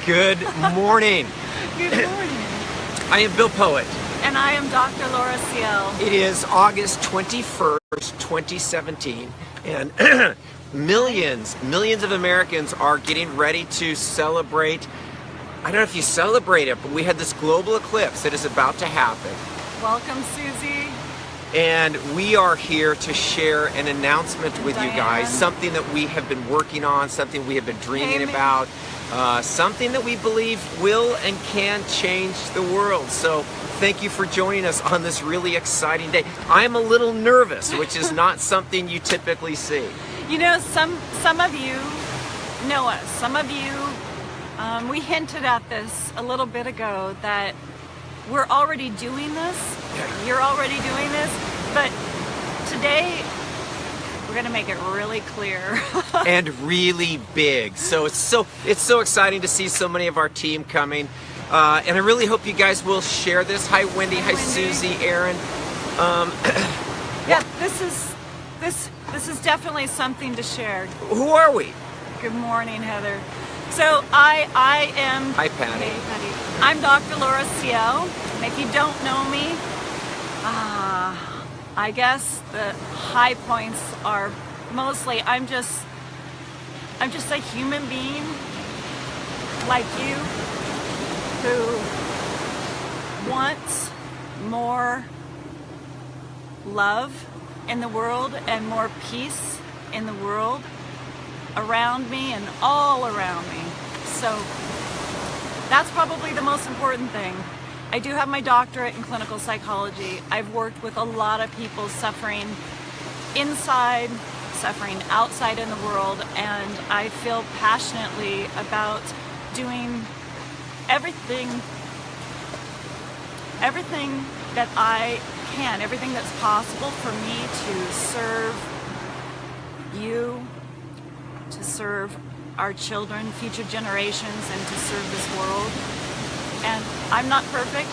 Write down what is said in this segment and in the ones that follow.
Good morning. Good morning. I am Bill Poett. And I am Dr. Laura Ciel. It is August 21st, 2017, and millions of Americans are getting ready to celebrate. I don't know if you celebrate it, but we had this global eclipse that is about to happen. Welcome, Susie. And we are here to share an announcement with Diane. you guys, something that we have been working on, something we have been dreaming about, something that we believe will and can change the world. So thank you for joining us on this really exciting day. I'm a little nervous, which is not something you typically see. You know, some of you know us. Some of you, we hinted at this a little bit ago that we're already doing this. You're already doing this, but today we're going to make it really clear and really big. So it's so exciting to see so many of our team coming, and I really hope you guys will share this. Hi, Wendy. Hi, Susie, Aaron. Yeah, this is definitely something to share. Who are we? Good morning, Heather. So I am. Hi, Patty. Hey, Patty. I'm Dr. Laura Ciel, and if you don't know me, I guess the high points are mostly I'm just a human being like you who wants more love in the world and more peace in the world around me and all around me. So that's probably the most important thing. I do have my doctorate in clinical psychology. I've worked with a lot of people suffering inside, suffering outside in the world, and I feel passionately about doing everything that I can, everything that's possible for me to serve you, to serve our children, future generations, and to serve this world. And I'm not perfect.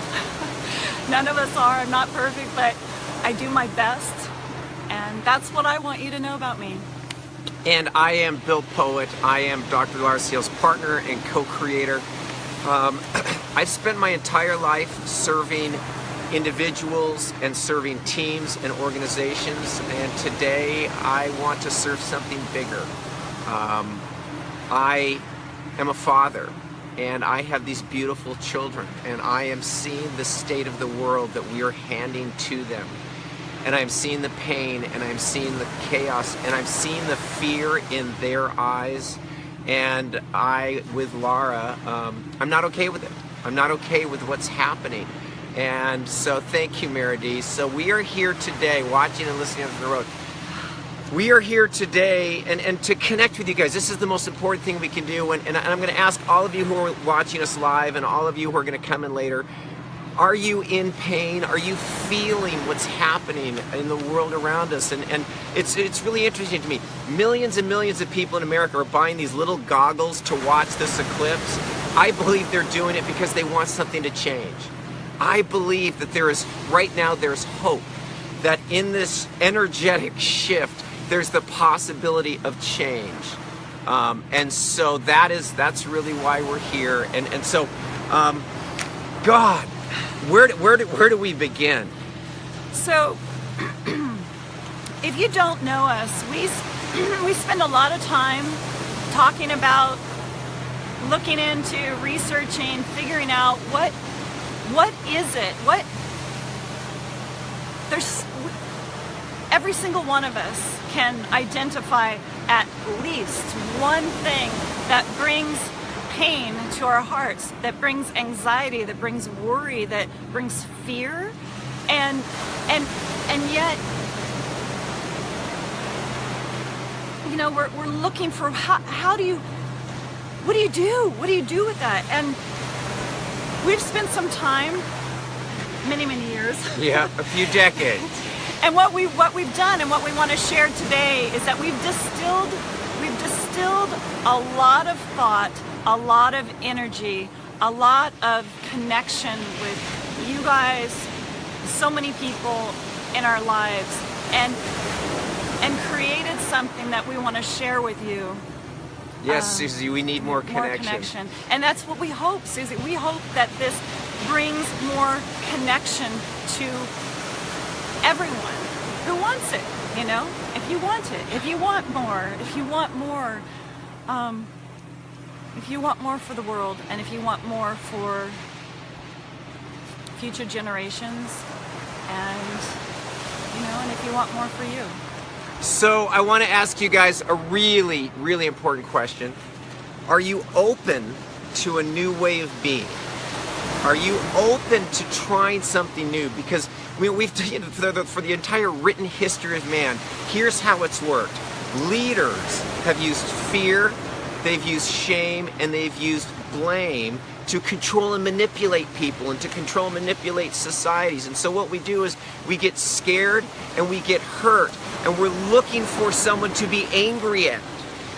None of us are. I'm not perfect, but I do my best. And that's what I want you to know about me. And I am Bill Poett. I am Dr. Laura Ciel's partner and co-creator. I've spent my entire life serving individuals and serving teams and organizations, and today I want to serve something bigger. I am a father, and I have these beautiful children, and I am seeing the state of the world that we are handing to them. And I'm seeing the pain, and I'm seeing the chaos, and I'm seeing the fear in their eyes. And I, with Laura, I'm not okay with it. I'm not okay with what's happening. And so thank you, Meredith. So we are here today, watching and listening on the road. We are here today and to connect with you guys. This is the most important thing we can do. And I'm going to ask all of you who are watching us live and all of you who are going to come in later, are you in pain? Are you feeling what's happening in the world around us? And it's really interesting to me. Millions and millions of people in America are buying these little goggles to watch this eclipse. I believe they're doing it because they want something to change. I believe that right now there's hope that in this energetic shift, there's the possibility of change. And so that's really why we're here. And so, God, where do we begin? So, if you don't know us, we spend a lot of time talking about, looking into, researching, figuring out what is it? Every single one of us can identify at least one thing that brings pain to our hearts, that brings anxiety, that brings worry, that brings fear, and yet, you know, we're looking for what do you do with that? And we've spent some time, many years. Yeah, a few decades. And what we've done and what we want to share today is that we've distilled a lot of thought, a lot of energy, a lot of connection with you guys, so many people in our lives, and created something that we want to share with you. Yes, Susie, we need more connection. And that's what we hope, Susie. We hope that this brings more connection to everyone who wants it, you know? If you want it, if you want more, if you want more for the world, and if you want more for future generations, and, you know, and if you want more for you. So I want to ask you guys a really, really important question. Are you open to a new way of being? Are you open to trying something new? Because we've for the entire written history of man, here's how it's worked. Leaders have used fear, they've used shame, and they've used blame to control and manipulate people and to control and manipulate societies. And so what we do is we get scared and we get hurt and we're looking for someone to be angry at.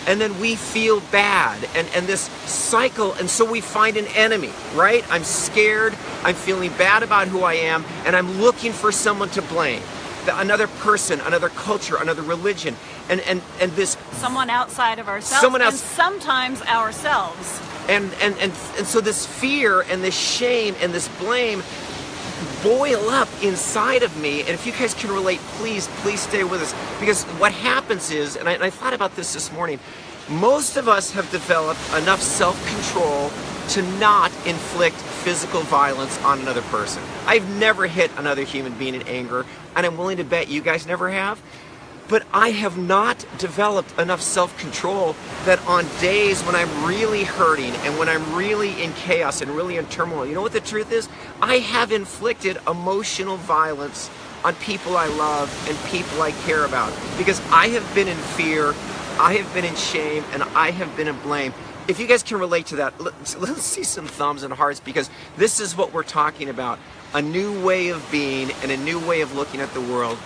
And then we feel bad and this cycle, and so we find an enemy, right? I'm scared, I'm feeling bad about who I am, and I'm looking for someone to blame. Another person, another culture, another religion, and this... Someone outside of ourselves, and sometimes ourselves. And so this fear and this shame and this blame boil up inside of me. And if you guys can relate, please stay with us. Because what happens is, and I thought about this morning, most of us have developed enough self-control to not inflict physical violence on another person. I've never hit another human being in anger, and I'm willing to bet you guys never have. But I have not developed enough self-control that on days when I'm really hurting and when I'm really in chaos and really in turmoil, you know what the truth is? I have inflicted emotional violence on people I love and people I care about. Because I have been in fear, I have been in shame, and I have been in blame. If you guys can relate to that, let's see some thumbs and hearts, because this is what we're talking about. A new way of being and a new way of looking at the world.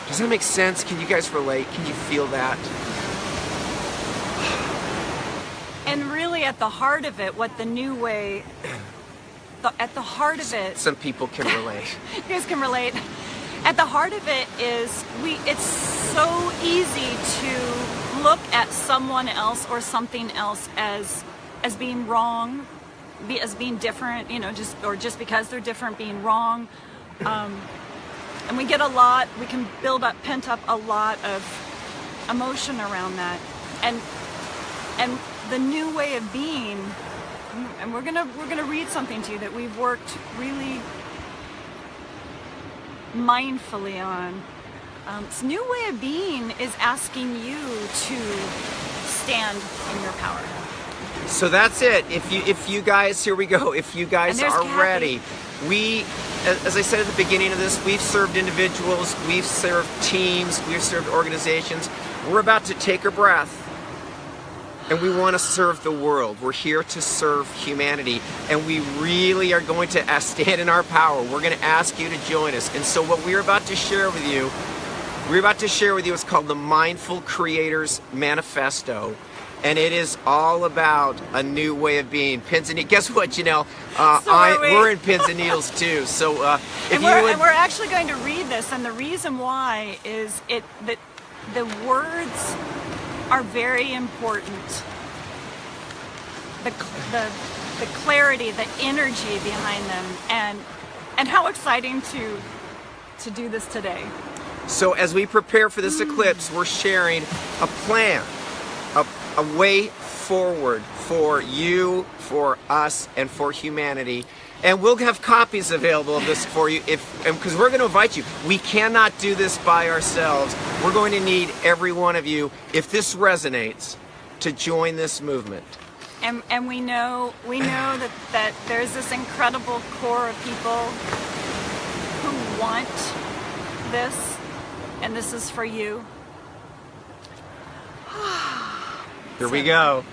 Does that make sense? Can you guys relate? Can you feel that? And really at the heart of it, what the new way, at the heart of it... Some people can relate. You guys can relate. At the heart of it is, it's so easy to look at someone else or something else as being wrong, as being different, you know, just because they're different, being wrong. And we can build up, pent up a lot of emotion around that. And the new way of being, and we're gonna read something to you that we've worked really mindfully on. This new way of being is asking you to stand in your power. So that's it. If you guys, here we go. If you guys are ready, as I said at the beginning of this, we've served individuals, we've served teams, we've served organizations. We're about to take a breath, and we want to serve the world. We're here to serve humanity, and we really are going to stand in our power. We're going to ask you to join us. And so what we're about to share with you, is called the Mindful Creators Manifesto. And it is all about a new way of being. Pins and needles. Guess what, Janelle? We're in pins and needles too. So we're actually going to read this, and the reason why is that the words are very important. The clarity, the energy behind them, and how exciting to do this today. So as we prepare for this eclipse, we're sharing a plan. A way forward for you, for us, and for humanity. And we'll have copies available of this for you because we're going to invite you. We cannot do this by ourselves. We're going to need every one of you, if this resonates, to join this movement. And we know that there's this incredible core of people who want this, and this is for you. Here we go.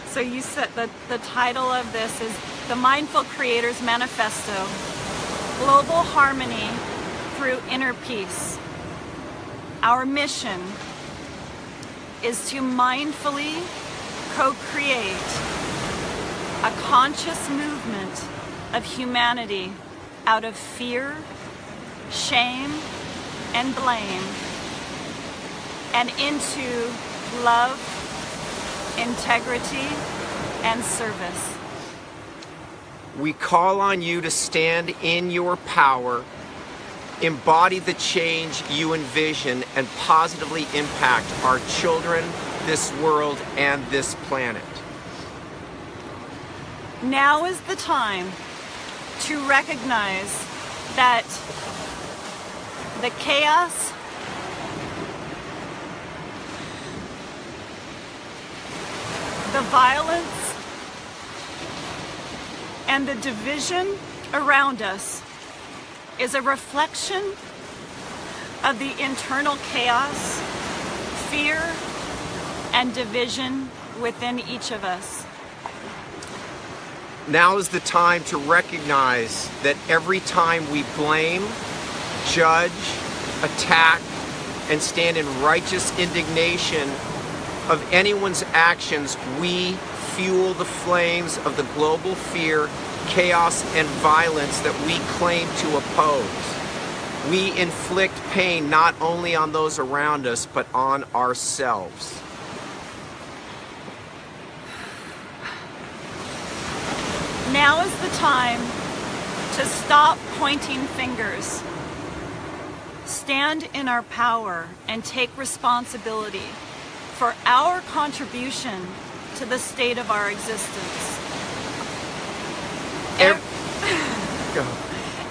So you said that the title of this is The Mindful Creators Manifesto, Global Harmony Through Inner Peace. Our mission is to mindfully co-create a conscious movement of humanity out of fear, shame, and blame, and into love, integrity, and service. We call on you to stand in your power, embody the change you envision, and positively impact our children, this world, and this planet. Now is the time to recognize that the chaos, the violence, and the division around us is a reflection of the internal chaos, fear, and division within each of us. Now is the time to recognize that every time we blame, judge, attack, and stand in righteous indignation of anyone's actions, we fuel the flames of the global fear, chaos, and violence that we claim to oppose. We inflict pain not only on those around us, but on ourselves. Now is the time to stop pointing fingers, stand in our power, and take responsibility for our contribution to the state of our existence.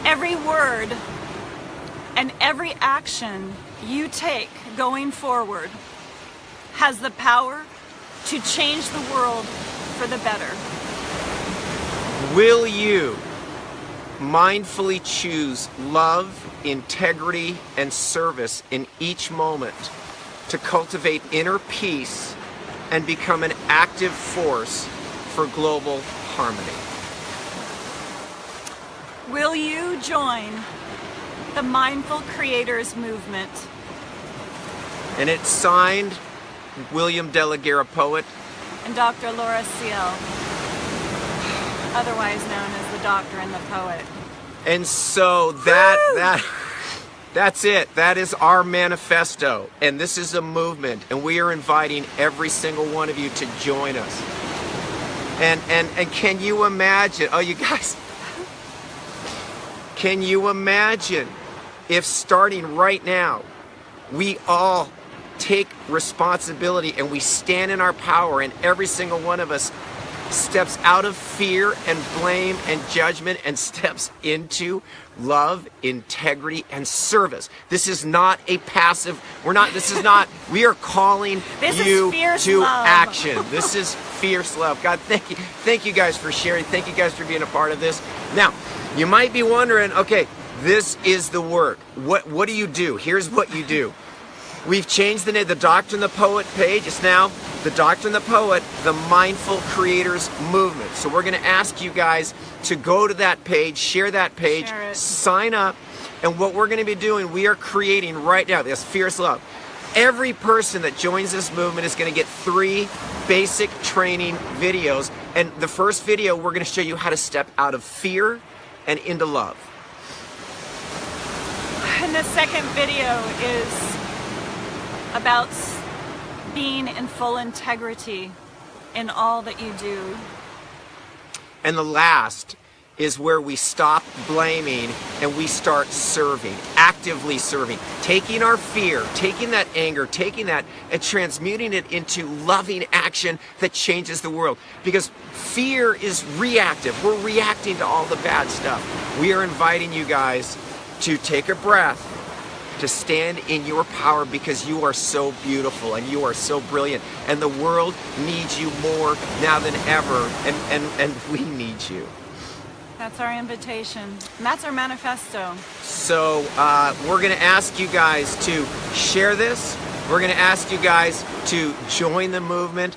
Every word and every action you take going forward has the power to change the world for the better. Will you mindfully choose love, integrity, and service in each moment to cultivate inner peace and become an active force for global harmony? Will you join the Mindful Creators movement? And it's signed William De La Guerra, Poet, and Dr. Laura Ciel, otherwise known as the Doctor and the Poet. And so that's it. That is our manifesto. And this is a movement. And we are inviting every single one of you to join us. And can you imagine, oh, you guys, can you imagine if starting right now, we all take responsibility and we stand in our power, and every single one of us steps out of fear and blame and judgment and steps into love, integrity, and service. This is not a passive, we are calling you to love. Action. This is fierce love. God, thank you. Thank you guys for sharing. Thank you guys for being a part of this. Now, you might be wondering, okay, this is the work. What do you do? Here's what you do. We've changed the name. The Doctor and the Poet page is now the Doctor and the Poet, the Mindful Creators Movement. So we're going to ask you guys to go to that page, share that page, sign up. And what we're going to be doing, we are creating right now this fierce love. Every person that joins this movement is going to get 3 basic training videos. And the first video, we're going to show you how to step out of fear and into love. And the second video is about being in full integrity in all that you do. And the last is where we stop blaming and we start serving, actively serving, taking our fear, taking that anger, taking that and transmuting it into loving action that changes the world. Because fear is reactive. We're reacting to all the bad stuff. We are inviting you guys to take a breath, to stand in your power, because you are so beautiful and you are so brilliant, and the world needs you more now than ever, and we need you. That's our invitation, and that's our manifesto. So we're going to ask you guys to share this. We're going to ask you guys to join the movement.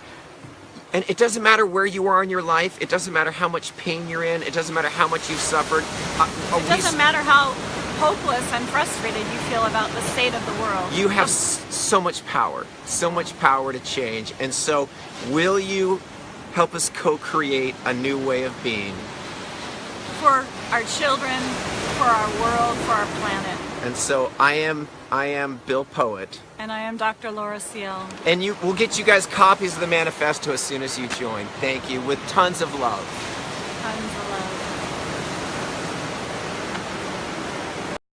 And it doesn't matter where you are in your life. It doesn't matter how much pain you're in. It doesn't matter how much you've suffered. It doesn't matter how hopeless and frustrated you feel about the state of the world. You have so much power to change. And so will you help us co-create a new way of being? For our children, for our world, for our planet. And so I am Bill Poett. And I am Dr. Laura Ciel. And we'll get you guys copies of the manifesto as soon as you join. Thank you, with tons of love. Tons of love.